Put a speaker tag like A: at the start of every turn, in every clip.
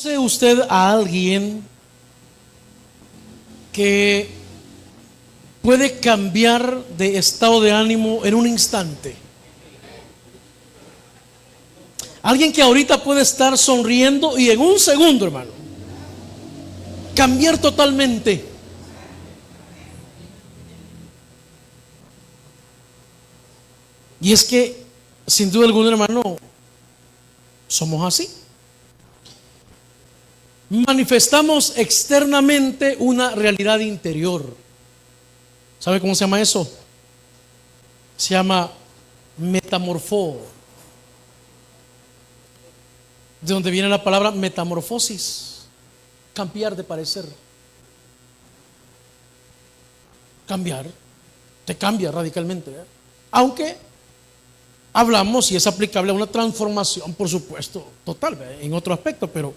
A: ¿Conoce usted a alguien que puede cambiar de estado de ánimo en un instante? Alguien que ahorita puede estar sonriendo y en un segundo, hermano, cambiar totalmente. Y es que, sin duda alguna, hermano, somos así. Manifestamos externamente una realidad interior. ¿Sabe cómo se llama eso? Se llama metamorfó. De donde viene la palabra metamorfosis. Cambiar de parecer. Cambiar. Te cambia radicalmente, ¿eh? Aunque hablamos y es aplicable a una transformación, por supuesto, total, ¿eh? En otro aspecto, pero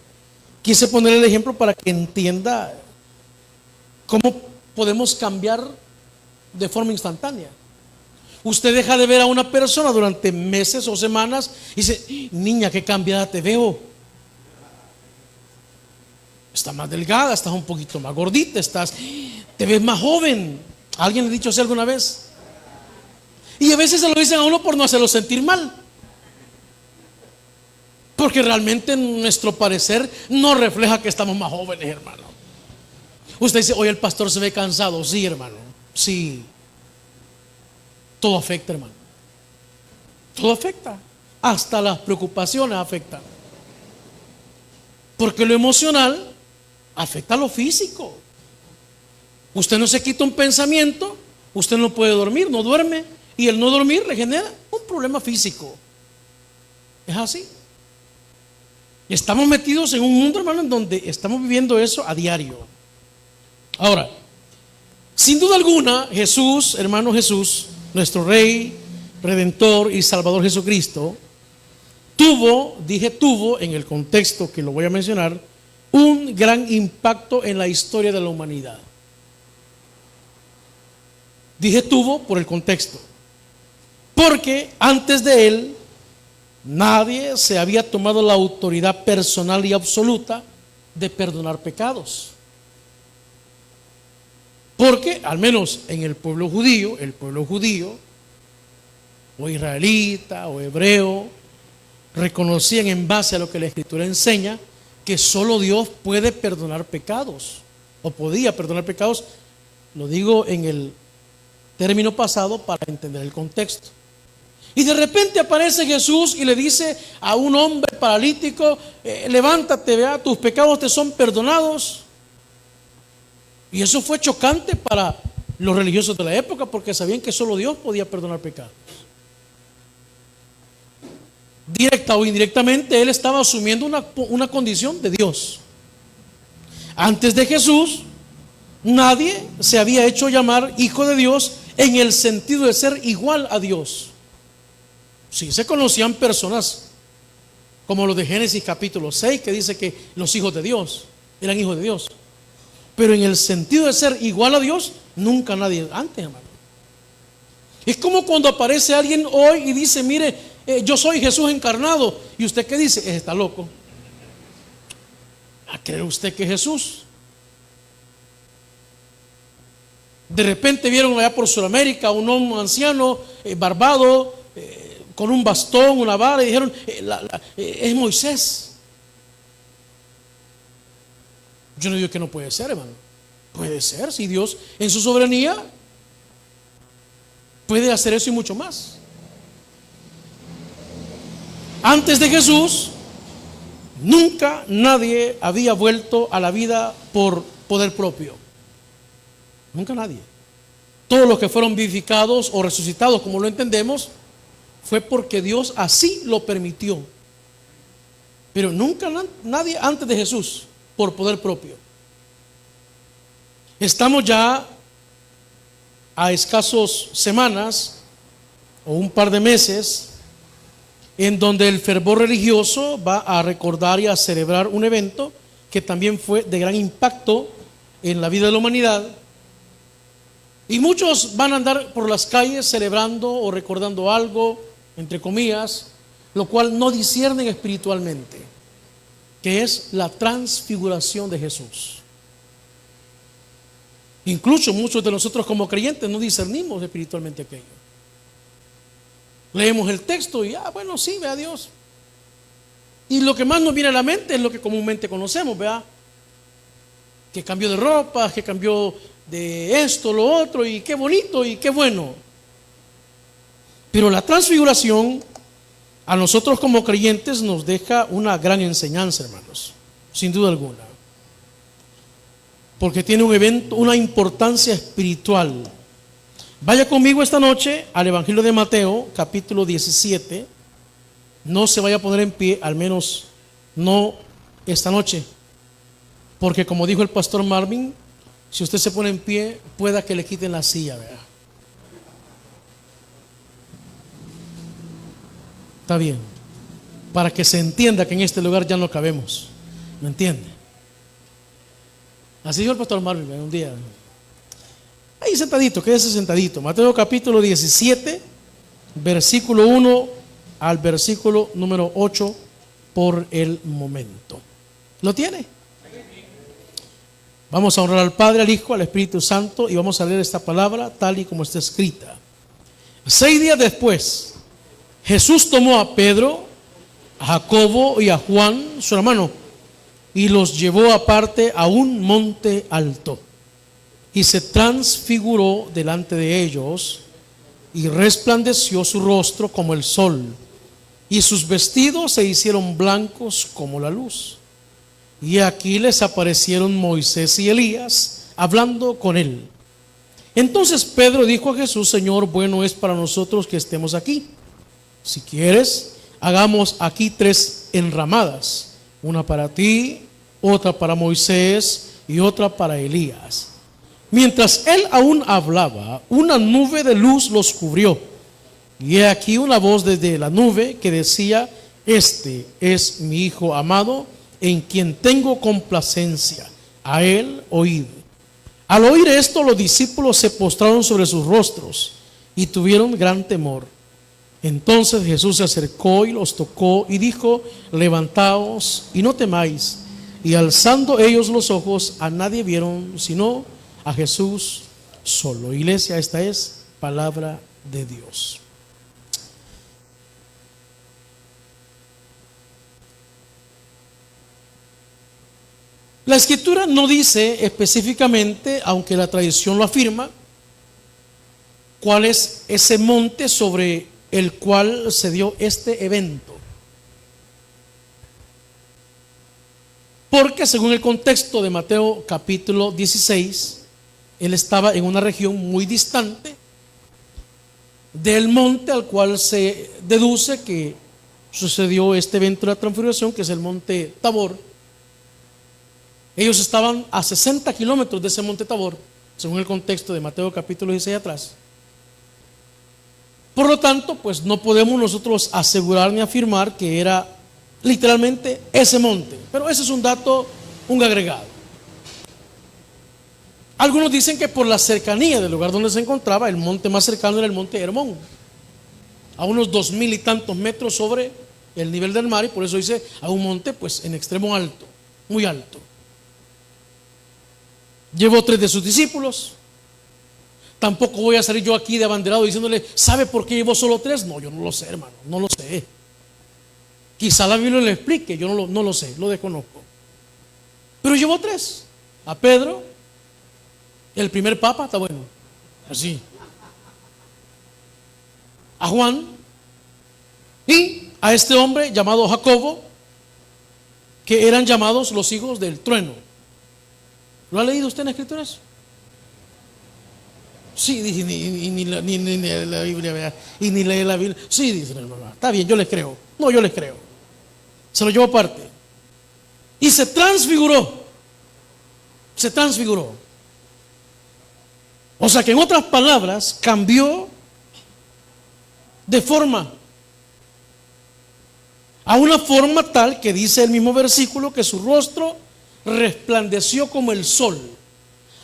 A: quise poner el ejemplo para que entienda cómo podemos cambiar de forma instantánea. Usted deja de ver a una persona durante meses o semanas y dice: niña, qué cambiada te veo. Estás más delgada, estás un poquito más gordita, te ves más joven. ¿Alguien le ha dicho así alguna vez? Y a veces se lo dicen a uno por no hacerlo sentir mal, porque realmente nuestro parecer no refleja que estamos más jóvenes, hermano. Usted dice: oye, el pastor se ve cansado. Sí, hermano, sí. Todo afecta, hermano. Todo afecta. Hasta las preocupaciones afectan. Porque lo emocional afecta a lo físico. Usted no se quita un pensamiento, usted no puede dormir, no duerme. Y el no dormir le genera un problema físico. Es así. Y estamos metidos en un mundo, hermano, en donde estamos viviendo eso a diario. Ahora, sin duda alguna, Jesús, hermano, Jesús, nuestro Rey, Redentor y Salvador Jesucristo, tuvo en el contexto que lo voy a mencionar, un gran impacto en la historia de la humanidad. Dije tuvo por el contexto, porque antes de él nadie se había tomado la autoridad personal y absoluta de perdonar pecados. Porque al menos en el pueblo judío o israelita o hebreo, reconocían en base a lo que la Escritura enseña que solo Dios puede perdonar pecados, o podía perdonar pecados. Lo digo en el término pasado para entender el contexto. Y de repente aparece Jesús y le dice a un hombre paralítico: levántate, vea, tus pecados te son perdonados. Y eso fue chocante para los religiosos de la época, porque sabían que solo Dios podía perdonar pecados. Directa o indirectamente, él estaba asumiendo una condición de Dios. Antes de Jesús, nadie se había hecho llamar hijo de Dios en el sentido de ser igual a Dios. Sí, se conocían personas como los de Génesis capítulo 6, que dice que los hijos de Dios eran hijos de Dios. Pero en el sentido de ser igual a Dios, nunca nadie antes, hermano. Es como cuando aparece alguien hoy y dice: mire, yo soy Jesús encarnado. ¿Y usted qué dice? Está loco. ¿A creer usted que es Jesús? De repente vieron allá por Sudamérica a un hombre anciano, barbado, con un bastón, una vara, y dijeron: es Moisés. Yo no digo que no puede ser, hermano. Puede ser, si Dios en su soberanía puede hacer eso y mucho más. Antes de Jesús, nunca nadie había vuelto a la vida por poder propio. Nunca nadie. Todos los que fueron vivificados o resucitados, como lo entendemos, fue porque Dios así lo permitió. Pero nunca nadie antes de Jesús por poder propio. Estamos ya a escasos semanas o un par de meses en donde el fervor religioso va a recordar y a celebrar un evento que también fue de gran impacto en la vida de la humanidad. Y muchos van a andar por las calles celebrando o recordando algo, entre comillas, lo cual no disciernen espiritualmente. que es la transfiguración de Jesús. Incluso muchos de nosotros como creyentes no discernimos espiritualmente aquello. Leemos el texto y, bueno, sí, vea Dios. Y lo que más nos viene a la mente es lo que comúnmente conocemos, vea. Que cambió de ropa, que cambió de esto, lo otro, y qué bonito y qué bueno. Pero la transfiguración a nosotros como creyentes nos deja una gran enseñanza, hermanos, sin duda alguna. Porque tiene un evento, una importancia espiritual. Vaya conmigo esta noche al Evangelio de Mateo, capítulo 17. No se vaya a poner en pie, al menos no esta noche. Porque como dijo el pastor Marvin, si usted se pone en pie, pueda que le quiten la silla, ¿verdad? Está bien. Para que se entienda que en este lugar ya no cabemos. ¿Me entiende? Así dijo el pastor Marvin un día. Ahí sentadito, quédese sentadito. Mateo capítulo 17, versículo 1 al versículo número 8 por el momento. ¿Lo tiene? Vamos a honrar al Padre, al Hijo, al Espíritu Santo y vamos a leer esta palabra tal y como está escrita. 6 días después, Jesús tomó a Pedro, a Jacobo y a Juan, su hermano, y los llevó aparte a un monte alto. Y se transfiguró delante de ellos, y resplandeció su rostro como el sol, y sus vestidos se hicieron blancos como la luz. Y aquí les aparecieron Moisés y Elías, hablando con él. Entonces Pedro dijo a Jesús: Señor, bueno es para nosotros que estemos aquí. Si quieres, hagamos aquí 3 enramadas, una para ti, otra para Moisés y otra para Elías. Mientras él aún hablaba, una nube de luz los cubrió. Y he aquí una voz desde la nube que decía: Este es mi Hijo amado, en quien tengo complacencia, a él oíd. Al oír esto, los discípulos se postraron sobre sus rostros y tuvieron gran temor. Entonces Jesús se acercó y los tocó y dijo: levantaos y no temáis. Y alzando ellos los ojos, a nadie vieron sino a Jesús solo. Iglesia, esta es palabra de Dios. La Escritura no dice específicamente, aunque la tradición lo afirma, cuál es ese monte sobre el cual se dio este evento. Porque según el contexto de Mateo capítulo 16, él estaba en una región muy distante del monte al cual se deduce que sucedió este evento de la transfiguración, que es el monte Tabor. Ellos estaban a 60 kilómetros de ese monte Tabor, según el contexto de Mateo capítulo 16 atrás. Por lo tanto, pues no podemos nosotros asegurar ni afirmar que era literalmente ese monte, pero ese es un dato, un agregado. Algunos dicen que por la cercanía del lugar donde se encontraba, el monte más cercano era el monte Hermón, a unos 2000 y tantos metros sobre el nivel del mar, y por eso dice a un monte pues en extremo alto, muy alto. Llevó 3 de sus discípulos. Tampoco voy a salir yo aquí de abanderado diciéndole: ¿sabe por qué llevó solo 3? No, yo no lo sé, hermano, no lo sé. Quizá la Biblia le explique, yo no lo sé, lo desconozco. Pero llevó 3: a Pedro, el primer papa, está bueno, así, a Juan y a este hombre llamado Jacobo, que eran llamados los hijos del trueno. ¿Lo ha leído usted en las Escrituras? Sí, dice, ni la Biblia, ¿verdad? Y ni lee la Biblia. Sí, dice el hermano. Está bien, yo les creo. No, yo les creo. Se lo llevó aparte. Y se transfiguró. Se transfiguró. O sea que en otras palabras, cambió de forma. A una forma tal que dice el mismo versículo que su rostro resplandeció como el sol.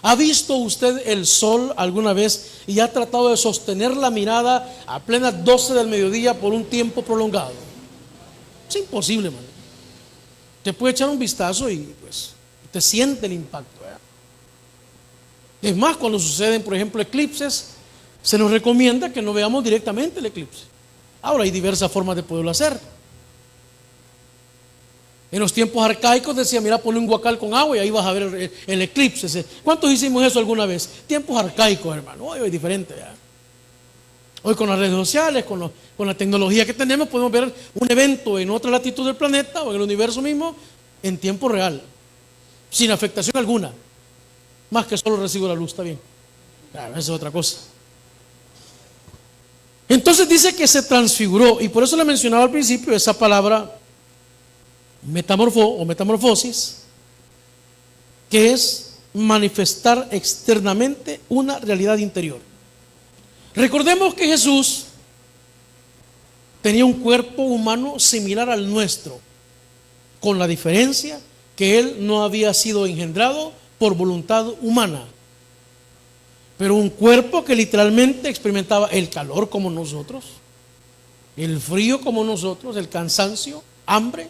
A: ¿Ha visto usted el sol alguna vez y ha tratado de sostener la mirada a plenas 12 del mediodía por un tiempo prolongado? Es imposible, hermano. Usted puede echar un vistazo y pues usted siente el impacto, ¿verdad? Es más, cuando suceden, por ejemplo, eclipses, se nos recomienda que no veamos directamente el eclipse. Ahora hay diversas formas de poderlo hacer. En los tiempos arcaicos decía, mira, ponle un guacal con agua y ahí vas a ver el eclipse. ¿Cuántos hicimos eso alguna vez? Tiempos arcaicos, hermano. Hoy es diferente, ¿verdad? Hoy con las redes sociales, con la tecnología que tenemos, podemos ver un evento en otra latitud del planeta o en el universo mismo en tiempo real, sin afectación alguna, más que solo recibo la luz, está bien. Claro, esa es otra cosa. Entonces dice que se transfiguró, y por eso le mencionaba al principio esa palabra metamorfosis, que es manifestar externamente una realidad interior. Recordemos que Jesús tenía un cuerpo humano similar al nuestro, con la diferencia que Él no había sido engendrado por voluntad humana, pero un cuerpo que literalmente experimentaba el calor como nosotros, el frío como nosotros, el cansancio, hambre,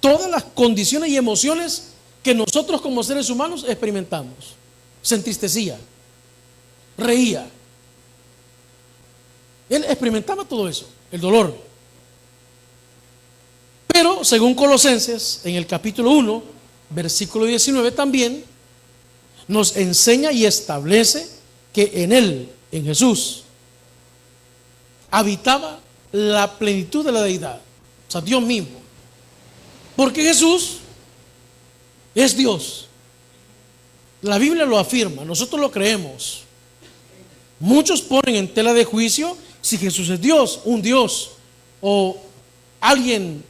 A: todas las condiciones y emociones que nosotros como seres humanos experimentamos. Se entristecía, reía. Él experimentaba todo eso, el dolor. Pero según Colosenses, en el capítulo 1, versículo 19 también, nos enseña y establece que en Él, en Jesús, habitaba la plenitud de la deidad, o sea, Dios mismo. Porque Jesús es Dios. La Biblia lo afirma, nosotros lo creemos. Muchos ponen en tela de juicio si Jesús es Dios, un Dios o alguien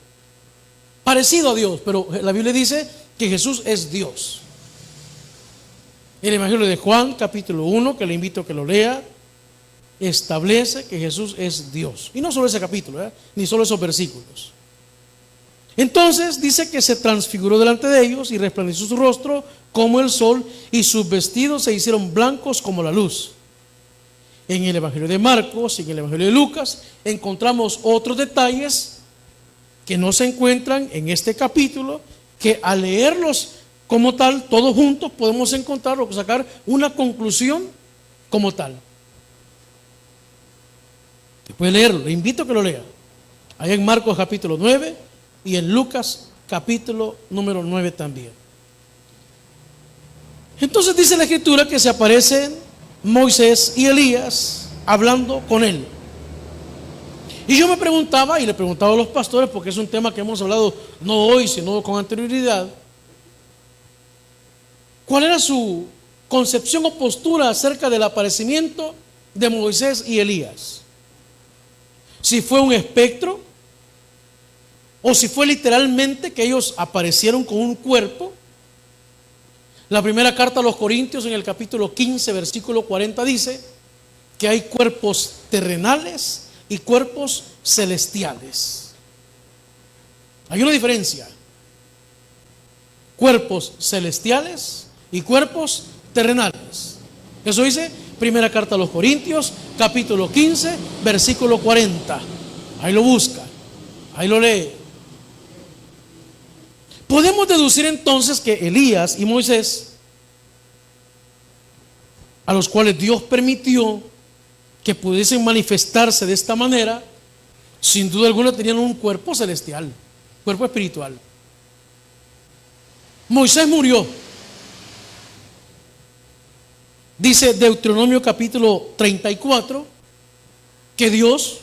A: parecido a Dios, pero la Biblia dice que Jesús es Dios. El Evangelio de Juan, capítulo 1, que le invito a que lo lea, establece que Jesús es Dios. Y no solo ese capítulo, ni solo esos versículos. Entonces dice que se transfiguró delante de ellos y resplandeció su rostro como el sol y sus vestidos se hicieron blancos como la luz. En el Evangelio de Marcos y en el Evangelio de Lucas encontramos otros detalles que no se encuentran en este capítulo, que al leerlos como tal, todos juntos podemos encontrar o sacar una conclusión como tal. Puede leerlo, le invito a que lo lea. Ahí en Marcos capítulo 9 y en Lucas capítulo número 9 también. Entonces dice la Escritura que se aparecen Moisés y Elías hablando con él. Y yo me preguntaba, y le preguntaba a los pastores, porque es un tema que hemos hablado no hoy, sino con anterioridad, ¿cuál era su concepción o postura acerca del aparecimiento de Moisés y Elías? Si fue un espectro, o si fue literalmente que ellos aparecieron con un cuerpo. La primera carta a los Corintios en el capítulo 15, versículo 40 dice que hay cuerpos terrenales y cuerpos celestiales. Hay una diferencia. Cuerpos celestiales y cuerpos terrenales. Eso dice primera carta a los Corintios, capítulo 15, versículo 40. Ahí lo busca, ahí lo lee. Podemos deducir entonces que Elías y Moisés, a los cuales Dios permitió que pudiesen manifestarse de esta manera, sin duda alguna tenían un cuerpo celestial, cuerpo espiritual. Moisés murió. Dice Deuteronomio capítulo 34 que Dios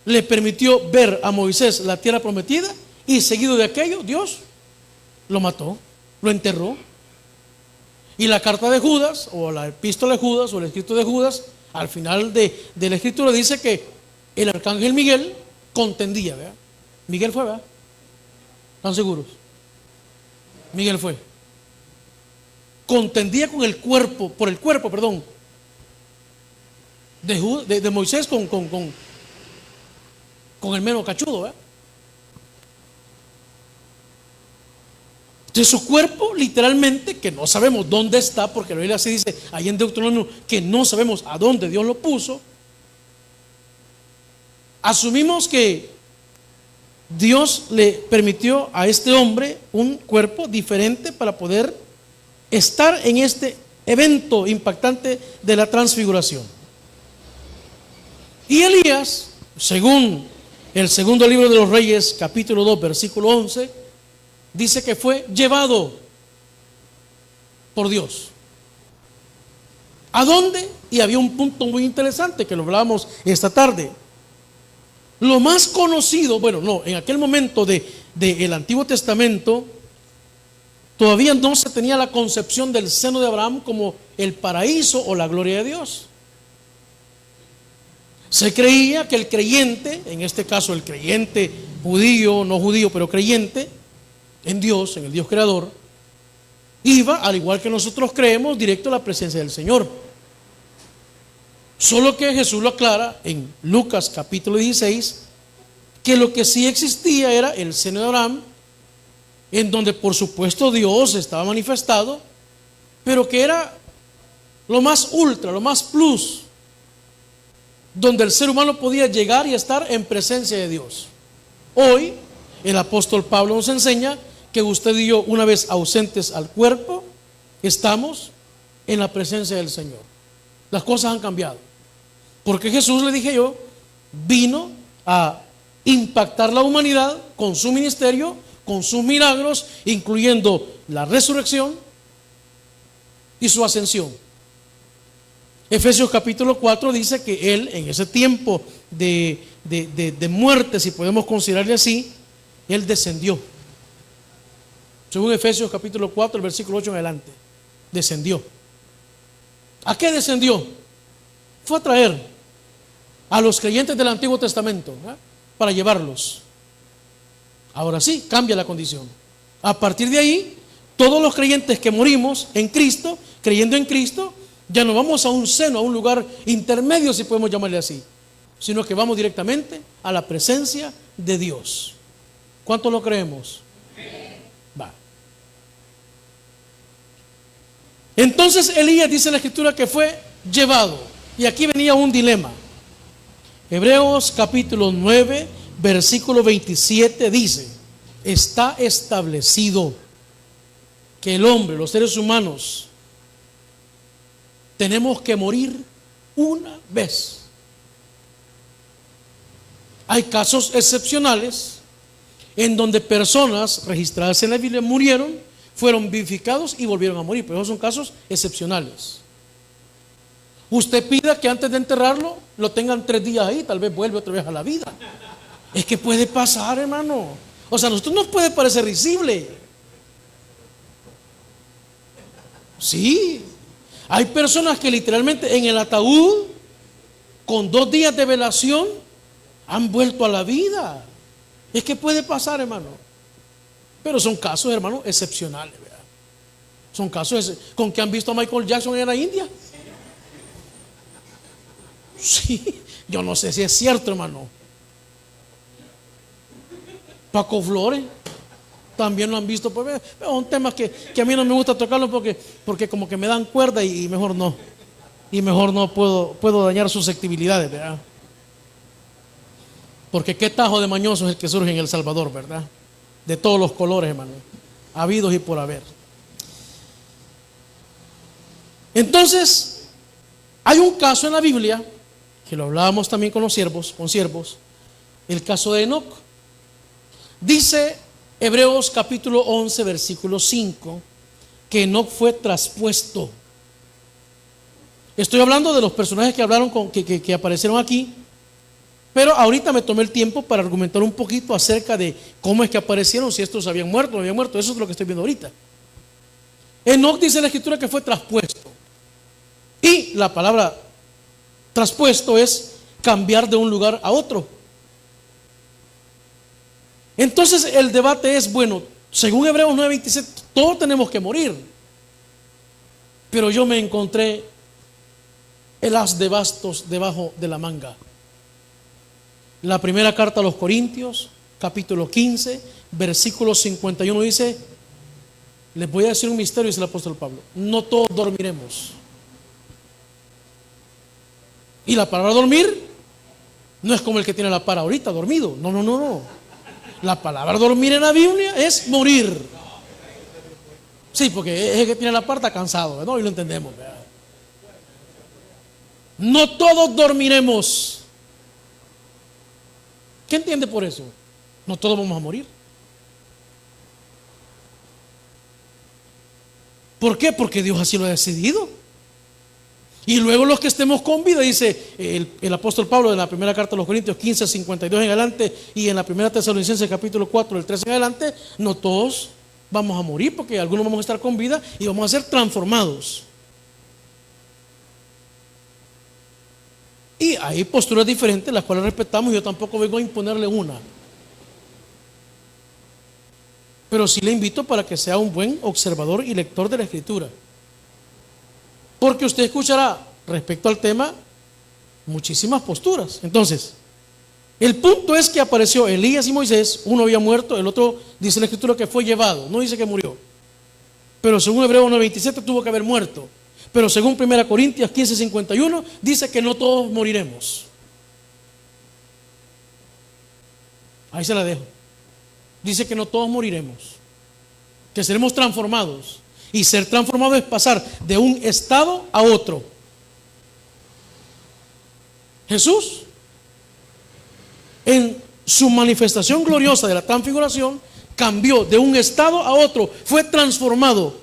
A: le permitió ver a Moisés la tierra prometida y seguido de aquello Dios lo mató, lo enterró. Y la carta de Judas o la epístola de Judas o el escrito de Judas, al final de la escritura dice que el arcángel Miguel contendía, ¿verdad? Miguel fue, ¿verdad? ¿Están seguros? Miguel fue. Contendía con el cuerpo, por el cuerpo, perdón, de Moisés con el mero cachudo, ¿verdad? Entonces su cuerpo literalmente, que no sabemos dónde está, porque la Biblia se dice ahí en Deuteronomio que no sabemos a dónde Dios lo puso. Asumimos que Dios le permitió a este hombre un cuerpo diferente para poder estar en este evento impactante de la transfiguración. Y Elías, según el segundo libro de los Reyes, capítulo 2, versículo 11, dice que fue llevado por Dios. ¿A dónde? Y había un punto muy interesante que lo hablábamos esta tarde. Lo más conocido, bueno, no, en aquel momento del Antiguo Testamento, todavía no se tenía la concepción del seno de Abraham como el paraíso o la gloria de Dios. Se creía que el creyente, en este caso el creyente judío, no judío, pero creyente en Dios, en el Dios creador, iba, al igual que nosotros creemos, directo a la presencia del Señor. Solo que Jesús lo aclara en Lucas capítulo 16, que lo que sí existía era el seno de Abraham, en donde por supuesto Dios estaba manifestado, pero que era lo más ultra, lo más plus, donde el ser humano podía llegar y estar en presencia de Dios. Hoy el apóstol Pablo nos enseña que usted y yo, una vez ausentes al cuerpo, estamos en la presencia del Señor. Las cosas han cambiado, porque Jesús, le dije yo, vino a impactar la humanidad con su ministerio, con sus milagros, incluyendo la resurrección y su ascensión. Efesios capítulo 4 dice que Él, en ese tiempo de muerte, si podemos considerarle así, Él descendió. Según Efesios capítulo 4, el versículo 8 en adelante, descendió. ¿A qué descendió? Fue a traer a los creyentes del Antiguo Testamento, ¿verdad?, para llevarlos. Ahora sí, cambia la condición. A partir de ahí, todos los creyentes que morimos en Cristo, creyendo en Cristo, ya no vamos a un seno, a un lugar intermedio, si podemos llamarle así, sino que vamos directamente a la presencia de Dios. ¿Cuánto lo creemos? Va. Entonces Elías, dice la Escritura, que fue llevado. Y aquí venía un dilema. Hebreos capítulo 9, versículo 27 dice: está establecido que el hombre, los seres humanos, tenemos que morir una vez. Hay casos excepcionales en donde personas registradas en la Biblia murieron, fueron vivificados y volvieron a morir, pero esos son casos excepcionales. Usted pida que antes de enterrarlo lo tengan 3 días ahí, tal vez vuelve otra vez a la vida. Es que puede pasar, hermano. O sea, a nosotros nos puede parecer risible. Sí. Hay personas que literalmente en el ataúd, con 2 días de velación, han vuelto a la vida. Es que puede pasar, hermano. Pero son casos, hermano, excepcionales, ¿verdad? Son casos con que han visto a Michael Jackson en la India. Sí, yo no sé si es cierto, hermano. Paco Flores también lo han visto. Pues, es un tema que a mí no me gusta tocarlo porque como que me dan cuerda y mejor no. Y mejor no puedo dañar susceptibilidades, ¿verdad? Porque qué tajo de mañoso es el que surge en El Salvador, ¿verdad? De todos los colores, hermano, habidos y por haber. Entonces, hay un caso en la Biblia, que lo hablábamos también con los siervos, el caso de Enoc. Dice Hebreos capítulo 11, versículo 5, que Enoc fue traspuesto. Estoy hablando de los personajes que hablaron que aparecieron aquí, pero ahorita me tomé el tiempo para argumentar un poquito acerca de cómo es que aparecieron, si estos habían muerto o no habían muerto. Eso es lo que estoy viendo ahorita. Enoc, dice la Escritura, que fue traspuesto. Y la palabra traspuesto es cambiar de un lugar a otro. Entonces el debate es, bueno, según Hebreos 9:27, todos tenemos que morir. Pero yo me encontré el as de bastos debajo de la manga. La primera carta a los Corintios, capítulo 15, versículo 51 dice: les voy a decir un misterio, dice el apóstol Pablo, no todos dormiremos. Y la palabra dormir no es como el que tiene la para ahorita dormido. No. La palabra dormir en la Biblia es morir. Sí, porque es el que tiene la parte cansado, ¿no? Y lo entendemos, ¿verdad? No todos dormiremos. ¿Qué entiende por eso? No todos vamos a morir. ¿Por qué? Porque Dios así lo ha decidido. Y luego los que estemos con vida, dice el apóstol Pablo en la primera carta a los Corintios 15, 52 en adelante, y en la primera Tesalonicenses capítulo 4, del 13 en adelante, no todos vamos a morir, porque algunos vamos a estar con vida y vamos a ser transformados. Y hay posturas diferentes, las cuales respetamos, y yo tampoco vengo a imponerle una. Pero sí le invito para que sea un buen observador y lector de la Escritura. Porque usted escuchará respecto al tema muchísimas posturas. Entonces, el punto es que apareció Elías y Moisés. Uno había muerto, el otro dice la Escritura que fue llevado, no dice que murió. Pero según Hebreos 9:27 tuvo que haber muerto. Pero según 1 Corintios 15:51 dice que no todos moriremos. Ahí se la dejo. Dice que no todos moriremos, que seremos transformados. Y ser transformado es pasar de un estado a otro. Jesús, en su manifestación gloriosa de la transfiguración, cambió de un estado a otro, fue transformado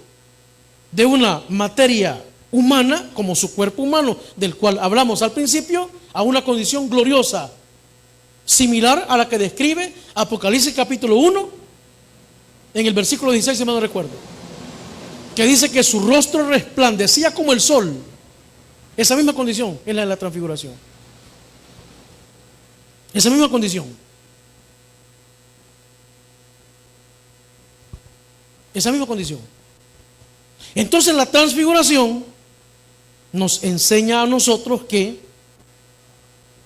A: de una materia humana, como su cuerpo humano, del cual hablamos al principio, a una condición gloriosa, similar a la que describe Apocalipsis capítulo 1, en el versículo 16, si me no recuerdo, que dice que su rostro resplandecía como el sol. Esa misma condición es la de la transfiguración. Esa misma condición. Esa misma condición. Entonces la transfiguración nos enseña a nosotros que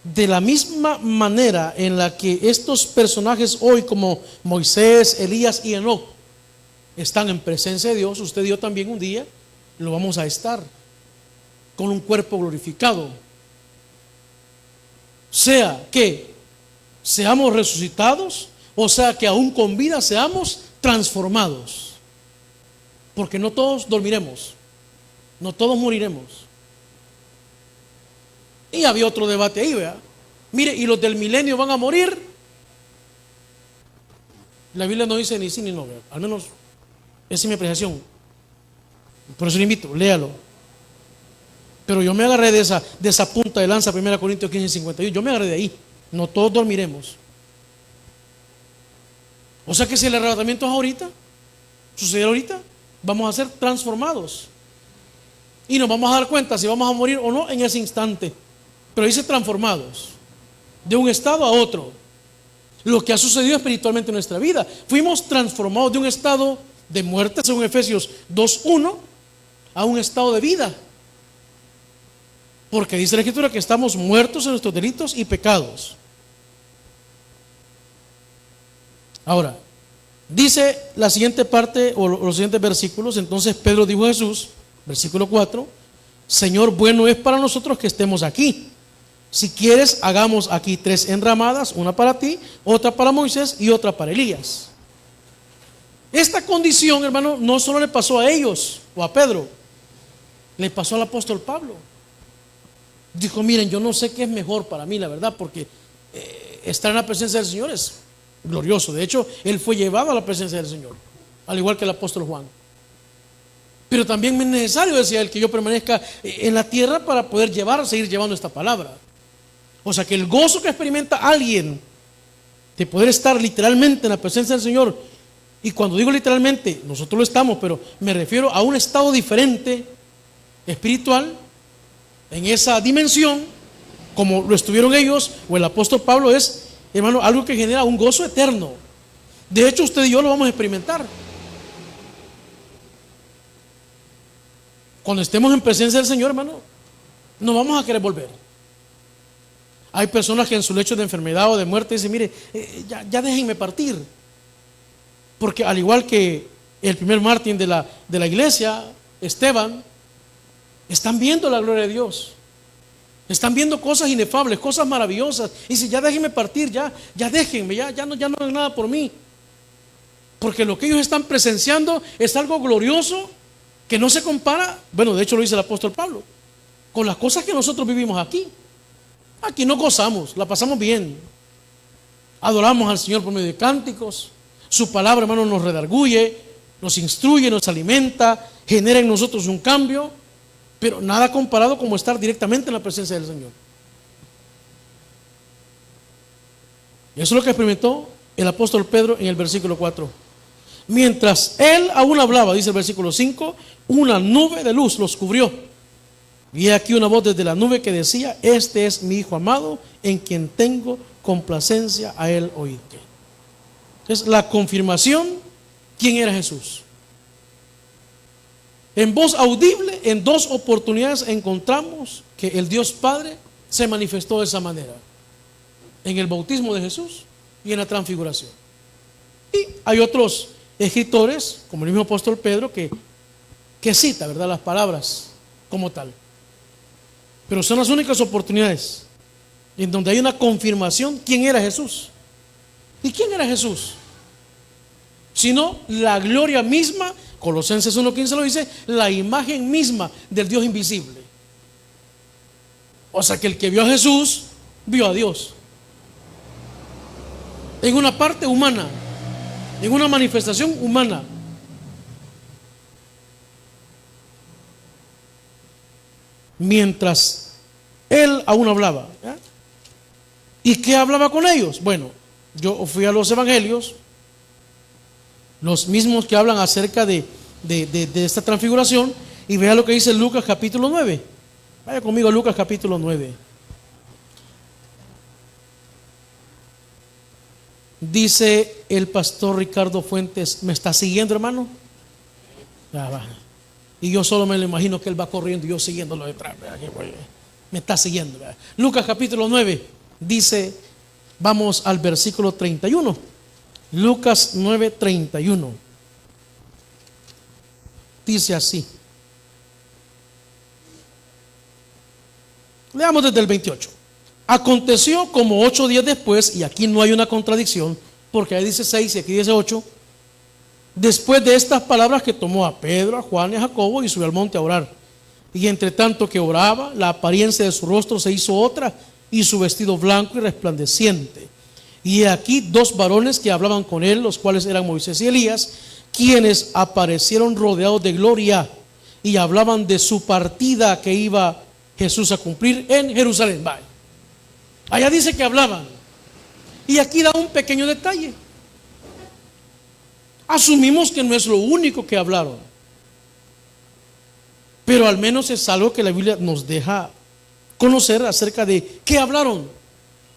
A: de la misma manera en la que estos personajes hoy, como Moisés, Elías y Enoc, están en presencia de Dios, usted y yo también un día lo vamos a estar con un cuerpo glorificado. Sea que seamos resucitados, o sea que aún con vida seamos transformados. Porque no todos dormiremos, no todos moriremos. Y había otro debate ahí, ¿verdad? Mire, ¿y los del milenio van a morir? La Biblia no dice ni sí ni no, ¿verdad? Al menos esa es mi apreciación. Por eso le invito, léalo. Pero yo me agarré de esa punta de lanza, 1 Corintios 15, 51. Yo me agarré de ahí. No todos dormiremos. O sea que si el arrebatamiento es ahorita, sucede ahorita, vamos a ser transformados. Y nos vamos a dar cuenta si vamos a morir o no en ese instante. Pero dice transformados, de un estado a otro. Lo que ha sucedido espiritualmente en nuestra vida. Fuimos transformados de un estado de muerte, según Efesios 2:1, a un estado de vida. Porque dice la Escritura que estamos muertos en nuestros delitos y pecados. Ahora, dice la siguiente parte o los siguientes versículos. Entonces Pedro dijo a Jesús, versículo 4: Señor, bueno es para nosotros que estemos aquí. Si quieres, hagamos aquí 3 enramadas, una para ti, otra para Moisés y otra para Elías. Esta condición, hermano, no solo le pasó a ellos o a Pedro, le pasó al apóstol Pablo. Dijo: miren, yo no sé qué es mejor para mí, la verdad, porque estar en la presencia del Señor es glorioso. De hecho, él fue llevado a la presencia del Señor, al igual que el apóstol Juan. Pero también me es necesario, decía él, que yo permanezca en la tierra para poder seguir llevando esta palabra. O sea que el gozo que experimenta alguien de poder estar literalmente en la presencia del Señor, y cuando digo literalmente, nosotros lo estamos, pero me refiero a un estado diferente, espiritual, en esa dimensión, como lo estuvieron ellos o el apóstol Pablo, es, hermano, algo que genera un gozo eterno. De hecho, usted y yo lo vamos a experimentar. Cuando estemos en presencia del Señor, hermano, no vamos a querer volver. Hay personas que en su lecho de enfermedad o de muerte dicen: mire, ya déjenme partir. Porque al igual que el primer mártir de la iglesia, Esteban, están viendo la gloria de Dios. Están viendo cosas inefables, cosas maravillosas. Y si ya déjenme partir, ya déjenme, ya no hagan nada por mí. Porque lo que ellos están presenciando es algo glorioso que no se compara, bueno, de hecho lo dice el apóstol Pablo, con las cosas que nosotros vivimos aquí. Aquí no gozamos, la pasamos bien. Adoramos al Señor por medio de cánticos. Su palabra, hermano, nos redarguye, nos instruye, nos alimenta, genera en nosotros un cambio. Pero nada comparado como estar directamente en la presencia del Señor. Y eso es lo que experimentó el apóstol Pedro en el versículo 4. Mientras él aún hablaba, dice el versículo 5, una nube de luz los cubrió. Y aquí una voz desde la nube que decía: este es mi Hijo amado, en quien tengo complacencia, a él oíd. Es la confirmación quién era Jesús. En voz audible, en dos oportunidades encontramos que el Dios Padre se manifestó de esa manera: en el bautismo de Jesús y en la transfiguración. Y hay otros escritores, como el mismo apóstol Pedro, que cita, ¿verdad?, las palabras como tal. Pero son las únicas oportunidades en donde hay una confirmación quién era Jesús. ¿Y quién era Jesús? Sino la gloria misma. Colosenses 1:15 lo dice: la imagen misma del Dios invisible. O sea que el que vio a Jesús vio a Dios en una parte humana, en una manifestación humana. Mientras él aún hablaba, ¿eh? ¿Y qué hablaba con ellos? Bueno, yo fui a los evangelios, los mismos que hablan acerca de esta transfiguración, y vea lo que dice Lucas capítulo 9. Vaya conmigo a Lucas capítulo 9. Dice el pastor Ricardo Fuentes: ¿me está siguiendo, hermano? Ya va. Y yo solo me lo imagino que él va corriendo y yo siguiéndolo detrás. Me está siguiendo, ¿verdad? Lucas capítulo 9 dice, vamos al versículo 31. Lucas 9:31. Dice así. Leamos desde el 28. Aconteció como 8 días después, y aquí no hay una contradicción, porque ahí dice 6 y aquí dice 8. Después de estas palabras, que tomó a Pedro, a Juan y a Jacobo y subió al monte a orar. Y entre tanto que oraba, la apariencia de su rostro se hizo otra, y su vestido blanco y resplandeciente. Y aquí 2 varones que hablaban con él, los cuales eran Moisés y Elías, quienes aparecieron rodeados de gloria y hablaban de su partida que iba Jesús a cumplir en Jerusalén. Vaya. Allá dice que hablaban, y aquí da un pequeño detalle. Asumimos que no es lo único que hablaron, pero al menos es algo que la Biblia nos deja conocer acerca de qué hablaron.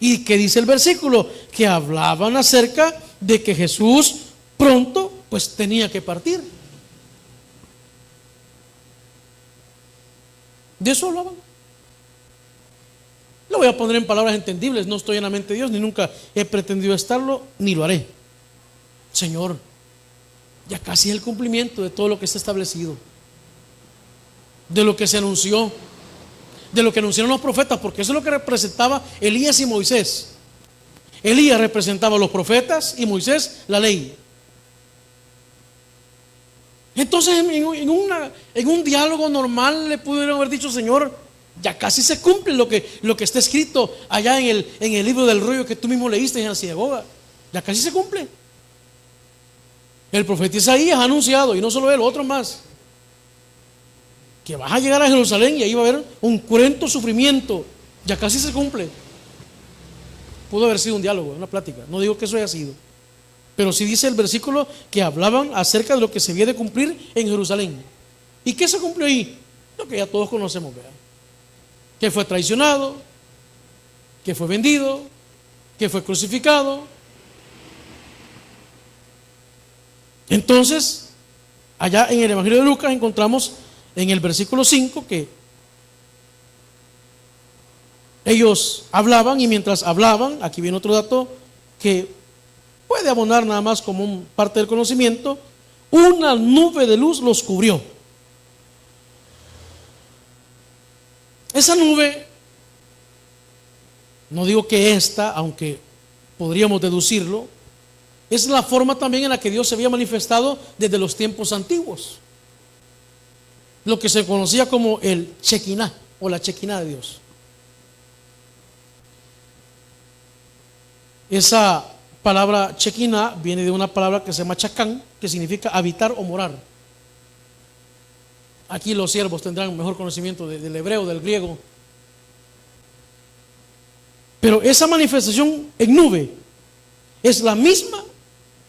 A: ¿Y qué dice el versículo? Que hablaban acerca de que Jesús pronto pues tenía que partir. De eso hablaban. Lo voy a poner en palabras entendibles. No estoy en la mente de Dios, ni nunca he pretendido estarlo, ni lo haré. Señor, ya casi es el cumplimiento de todo lo que está establecido, de lo que se anunció, de lo que anunciaron los profetas, porque eso es lo que representaba Elías y Moisés. Elías representaba a los profetas y Moisés la ley. Entonces en un diálogo normal le pudieron haber dicho: Señor, ya casi se cumple lo que está escrito allá en el libro del rollo que tú mismo leíste en la sinagoga. Ya casi se cumple. El profeta Isaías ha anunciado, y no solo él, otros más, que vas a llegar a Jerusalén y ahí va a haber un cruento sufrimiento. Ya casi se cumple. Pudo haber sido un diálogo, una plática. No digo que eso haya sido, pero sí dice el versículo que hablaban acerca de lo que se había de cumplir en Jerusalén. ¿Y qué se cumplió ahí? Lo que ya todos conocemos, ¿verdad? Que fue traicionado, que fue vendido, que fue crucificado. Entonces, allá en el Evangelio de Lucas encontramos en el versículo 5 que ellos hablaban, y mientras hablaban, aquí viene otro dato que puede abonar nada más como parte del conocimiento: una nube de luz los cubrió. Esa nube No digo que esta, aunque podríamos deducirlo, es la forma también en la que Dios se había manifestado desde los tiempos antiguos. Lo que se conocía como el Shekinah o la Shekinah de Dios. Esa palabra Shekinah viene de una palabra que se llama chacán, que significa habitar o morar. Aquí los siervos tendrán mejor conocimiento del hebreo, del griego. Pero esa manifestación en nube es la misma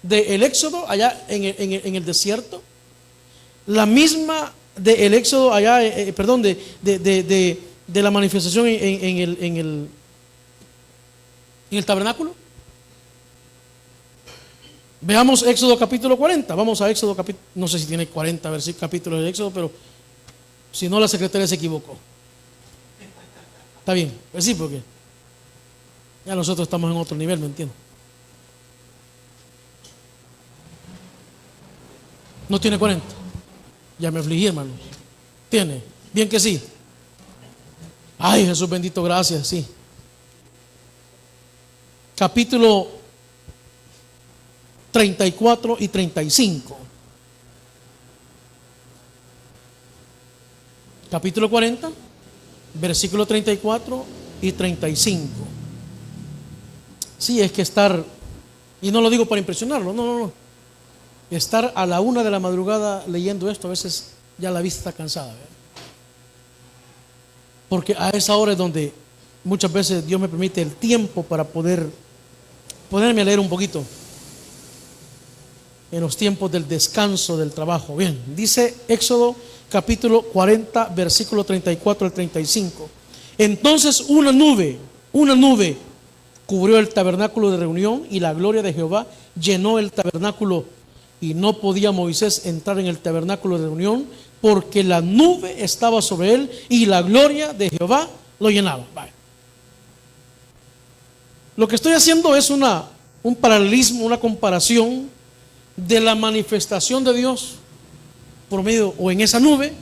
A: del Éxodo allá en el desierto, la misma del Éxodo allá, de la manifestación en el tabernáculo. Veamos Éxodo capítulo 40. Vamos a Éxodo capítulo, no sé si tiene 40 capítulos de Éxodo, pero si no, la secretaria se equivocó. Está bien, pues sí, porque ya nosotros estamos en otro nivel, ¿me entiendes? No tiene 40. Ya me afligí, hermanos. Tiene, bien que sí. Ay, Jesús bendito, gracias, sí. Capítulo 34 y 35. Capítulo 40, versículo 34 y 35. Sí, es que estar, y no lo digo para impresionarlo, no. Estar a la 1 de la madrugada leyendo esto, a veces ya la vista está cansada, ¿verdad? Porque a esa hora es donde muchas veces Dios me permite el tiempo para poder ponerme a leer un poquito en los tiempos del descanso del trabajo. Bien, dice Éxodo capítulo 40, versículo 34 al 35. Entonces una nube cubrió el tabernáculo de reunión, y la gloria de Jehová llenó el tabernáculo, y no podía Moisés entrar en el tabernáculo de reunión, porque la nube estaba sobre él y la gloria de Jehová lo llenaba. Vale. Lo que estoy haciendo es un paralelismo, una comparación de la manifestación de Dios por medio o en esa nube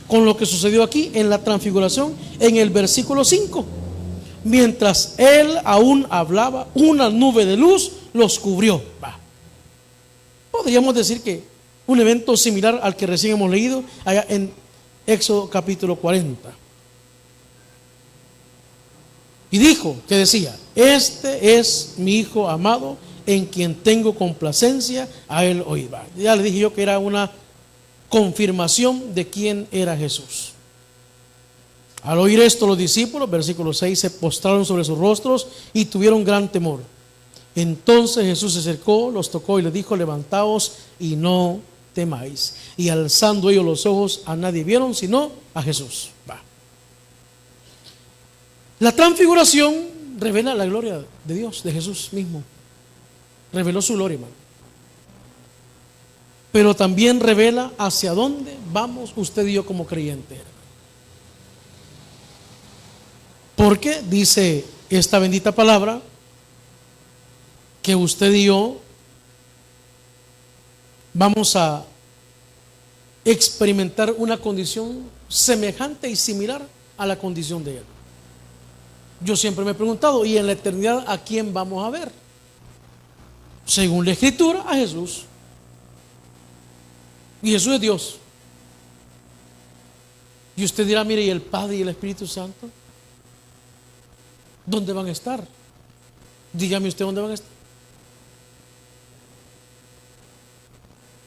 A: con lo que sucedió aquí en la transfiguración en el versículo 5. Mientras él aún hablaba, una nube de luz los cubrió. Podríamos decir que un evento similar al que recién hemos leído allá en Éxodo capítulo 40. Y dijo, que decía: este es mi hijo amado, en quien tengo complacencia, a él oíd. Ya le dije yo que era una confirmación de quién era Jesús. Al oír esto, los discípulos, versículo 6, se postraron sobre sus rostros y tuvieron gran temor. Entonces Jesús se acercó, los tocó y les dijo: levantaos y no temáis. Y alzando ellos los ojos, a nadie vieron sino a Jesús. La transfiguración revela la gloria de Dios, de Jesús mismo. Reveló su gloria, hermano. Pero también revela hacia dónde vamos usted y yo como creyentes. Porque dice esta bendita palabra que usted y yo vamos a experimentar una condición semejante y similar a la condición de Él. Yo siempre me he preguntado, ¿y en la eternidad a quién vamos a ver? Según la Escritura, a Jesús. Y Jesús es Dios. Y usted dirá: mire, ¿y el Padre y el Espíritu Santo? ¿Dónde van a estar? Dígame usted dónde van a estar.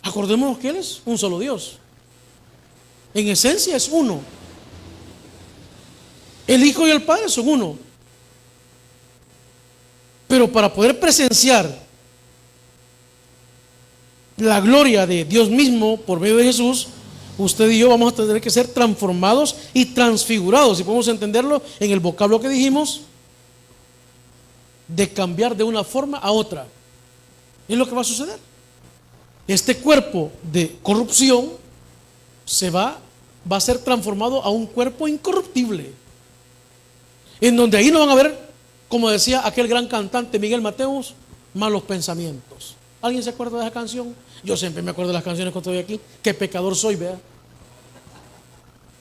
A: Acordémonos que Él es un solo Dios. En esencia es uno. El Hijo y el Padre son uno. Pero para poder presenciar la gloria de Dios mismo por medio de Jesús, usted y yo vamos a tener que ser transformados y transfigurados, si podemos entenderlo en el vocablo que dijimos, de cambiar de una forma a otra. Es lo que va a suceder. Este cuerpo de corrupción va a ser transformado a un cuerpo incorruptible, en donde ahí no van a haber, como decía aquel gran cantante Miguel Mateos, malos pensamientos. ¿Alguien se acuerda de esa canción? Yo siempre me acuerdo de las canciones cuando estoy aquí. Qué pecador soy, vea.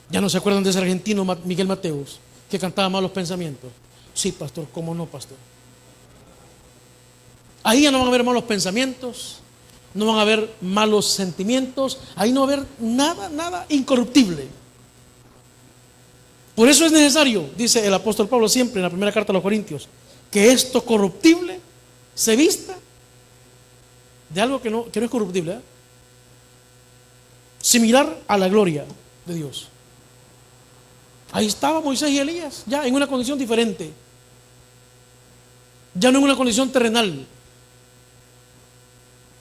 A: Ya no se acuerdan de ese argentino Miguel Mateos, que cantaba malos pensamientos. Sí, pastor, ¿cómo no, pastor? Ahí ya no van a haber malos pensamientos, no van a haber malos sentimientos, ahí no va a haber nada, nada incorruptible. Por eso es necesario, dice el apóstol Pablo siempre en la primera carta a los Corintios, que esto corruptible se vista de algo que no es corruptible, similar a la gloria de Dios. Ahí estaba Moisés y Elías, ya en una condición diferente, ya no en una condición terrenal,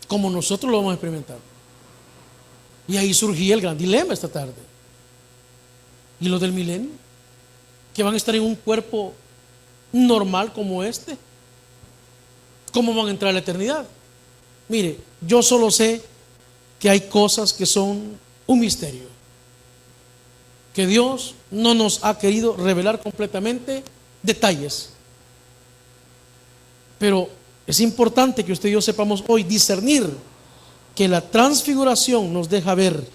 A: como nosotros lo vamos a experimentar. Y ahí surgía el gran dilema esta tarde. ¿Y los del milenio? Que van a estar en un cuerpo normal como este. ¿Cómo van a entrar a la eternidad? Mire, yo solo sé que hay cosas que son un misterio, que Dios no nos ha querido revelar completamente detalles. Pero es importante que usted y yo sepamos hoy discernir que la transfiguración nos deja ver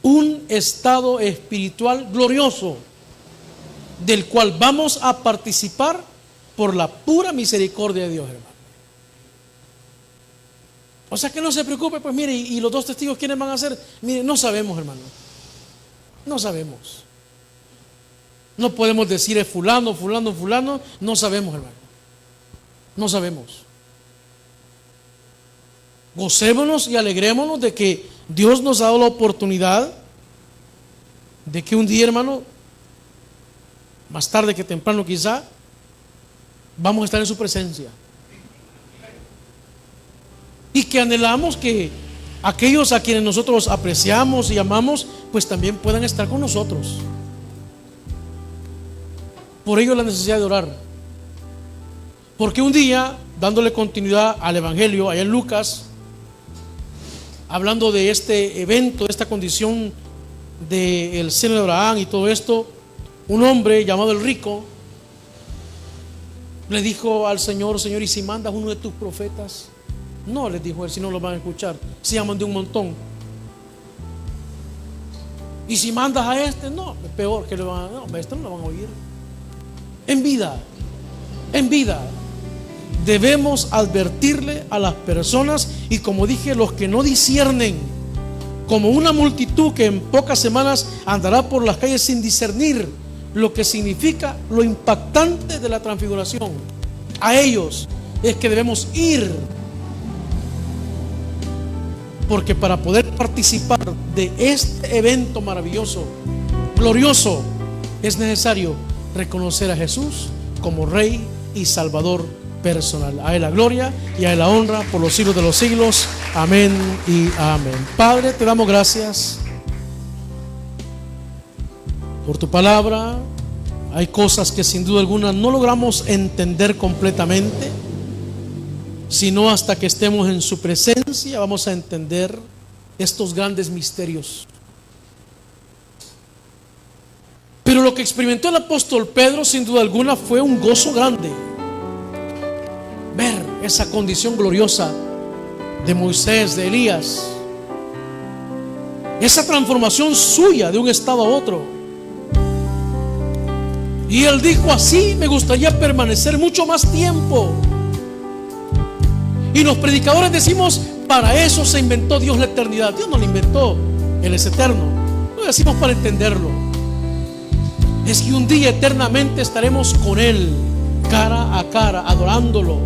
A: un estado espiritual glorioso del cual vamos a participar por la pura misericordia de Dios, hermano. O sea que no se preocupe, pues mire, y los dos testigos, ¿quiénes van a ser? Mire, no sabemos, hermano. No sabemos. No podemos decir es fulano, fulano, fulano. No sabemos, hermano. No sabemos. Gocémonos y alegrémonos de que Dios nos ha dado la oportunidad de que un día, hermano, más tarde que temprano quizá, vamos a estar en su presencia. Y que anhelamos que aquellos a quienes nosotros apreciamos y amamos, pues también puedan estar con nosotros. Por ello la necesidad de orar. Porque un día, dándole continuidad al Evangelio, allá en Lucas, hablando de este evento, de esta condición del seno de Abraham y todo esto, un hombre llamado el rico le dijo al Señor: Señor, ¿y si mandas uno de tus profetas? No, les dijo él, si no lo van a escuchar, si llaman de un montón. Y si mandas a este, no, es peor que le van a, no, este no lo van a oír. En vida debemos advertirle a las personas, y como dije, los que no disciernen, como una multitud que en pocas semanas andará por las calles sin discernir lo que significa lo impactante de la transfiguración. A ellos es que debemos ir, porque para poder participar de este evento maravilloso, glorioso, es necesario reconocer a Jesús como Rey y Salvador personal. A Él la gloria y a Él la honra por los siglos de los siglos. Amén y amén. Padre, te damos gracias por tu palabra. Hay cosas que sin duda alguna no logramos entender completamente, sino hasta que estemos en su presencia vamos a entender estos grandes misterios. Pero lo que experimentó el apóstol Pedro sin duda alguna fue un gozo grande, ver esa condición gloriosa de Moisés, de Elías, esa transformación suya de un estado a otro. Y él dijo: así me gustaría permanecer mucho más tiempo. Y los predicadores decimos: para eso se inventó Dios la eternidad. Dios no la inventó, Él es eterno. Lo decimos para entenderlo. Es que un día eternamente estaremos con Él, cara a cara, adorándolo,